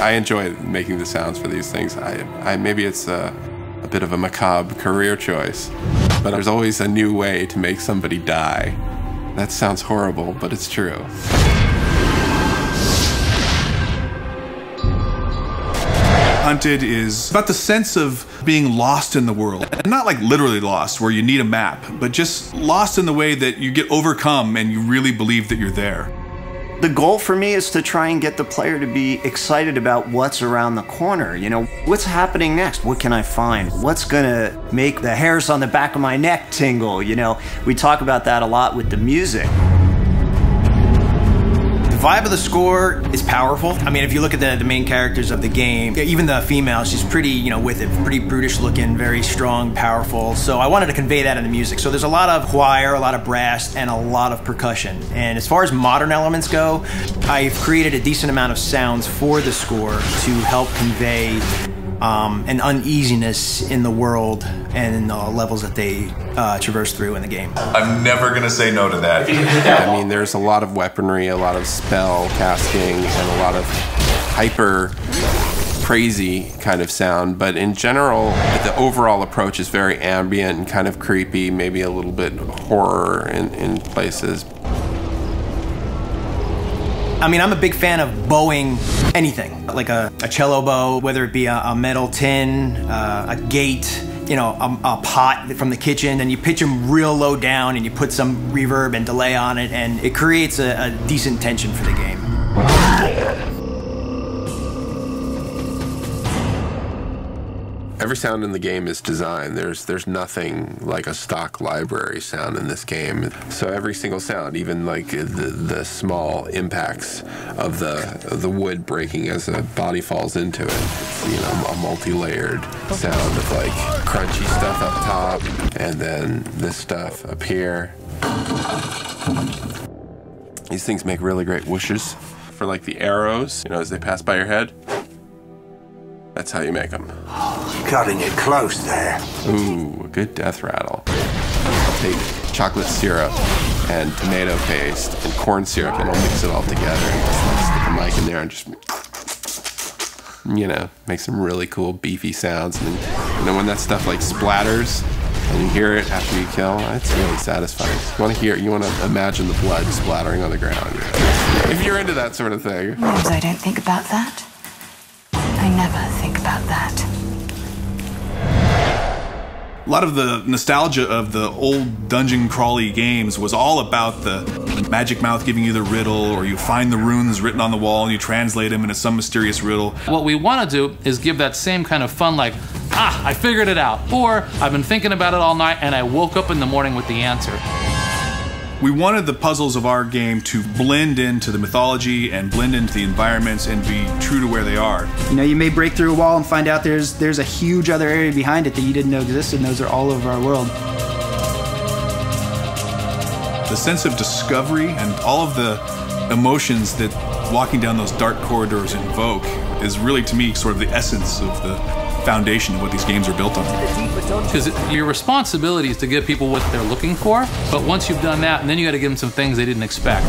I enjoy making the sounds for these things. Maybe it's a bit of a macabre career choice, but there's always a new way to make somebody die. That sounds horrible, but it's true. Hunted is about the sense of being lost in the world. Not like literally lost, where you need a map, but just lost in the way that you get overcome and you really believe that you're there. The goal for me is to try and get the player to be excited about what's around the corner. You know, what's happening next? What can I find? What's gonna make the hairs on the back of my neck tingle? You know, we talk about that a lot with the music. The vibe of the score is powerful. I mean, if you look at the main characters of the game, even the female, she's pretty, you know, with it, pretty brutish looking, very strong, powerful. So I wanted to convey that in the music. So there's a lot of choir, a lot of brass, and a lot of percussion. And as far as modern elements go, I've created a decent amount of sounds for the score to help convey an uneasiness in the world and in the levels that they traverse through in the game. I'm never gonna say no to that. I mean, there's a lot of weaponry, a lot of spell casting, and a lot of hyper crazy kind of sound, but in general, the overall approach is very ambient and kind of creepy, maybe a little bit horror in places. I mean, I'm a big fan of bowing anything, like a cello bow, whether it be a metal tin, a gate, you know, a pot from the kitchen, and you pitch them real low down and you put some reverb and delay on it, and it creates a decent tension for the game. Every sound in the game is designed. There's nothing like a stock library sound in this game. So every single sound, even like the small impacts of the wood breaking as a body falls into it, it's, you know, a multi-layered sound of like crunchy stuff up top and then this stuff up here. These things make really great whooshes for like the arrows, you know, as they pass by your head. That's how you make them. You're cutting it close there. Ooh, a good death rattle. I'll take chocolate syrup and tomato paste and corn syrup and I'll mix it all together and just like stick a mic in there and just, you know, make some really cool beefy sounds. And then when that stuff like splatters and you hear it after you kill, it's really satisfying. You want to imagine the blood splattering on the ground. If you're into that sort of thing. Sometimes I don't think about that. I never think about that. A lot of the nostalgia of the old dungeon crawly games was all about the magic mouth giving you the riddle, or you find the runes written on the wall and you translate them into some mysterious riddle. What we want to do is give that same kind of fun, like, ah, I figured it out, or I've been thinking about it all night and I woke up in the morning with the answer. We wanted the puzzles of our game to blend into the mythology and blend into the environments and be true to where they are. You know, you may break through a wall and find out there's a huge other area behind it that you didn't know existed, and those are all over our world. The sense of discovery and all of the emotions that walking down those dark corridors invoke is really, to me, sort of the essence of the foundation of what these games are built on. Because your responsibility is to give people what they're looking for, but once you've done that, and then you got to give them some things they didn't expect.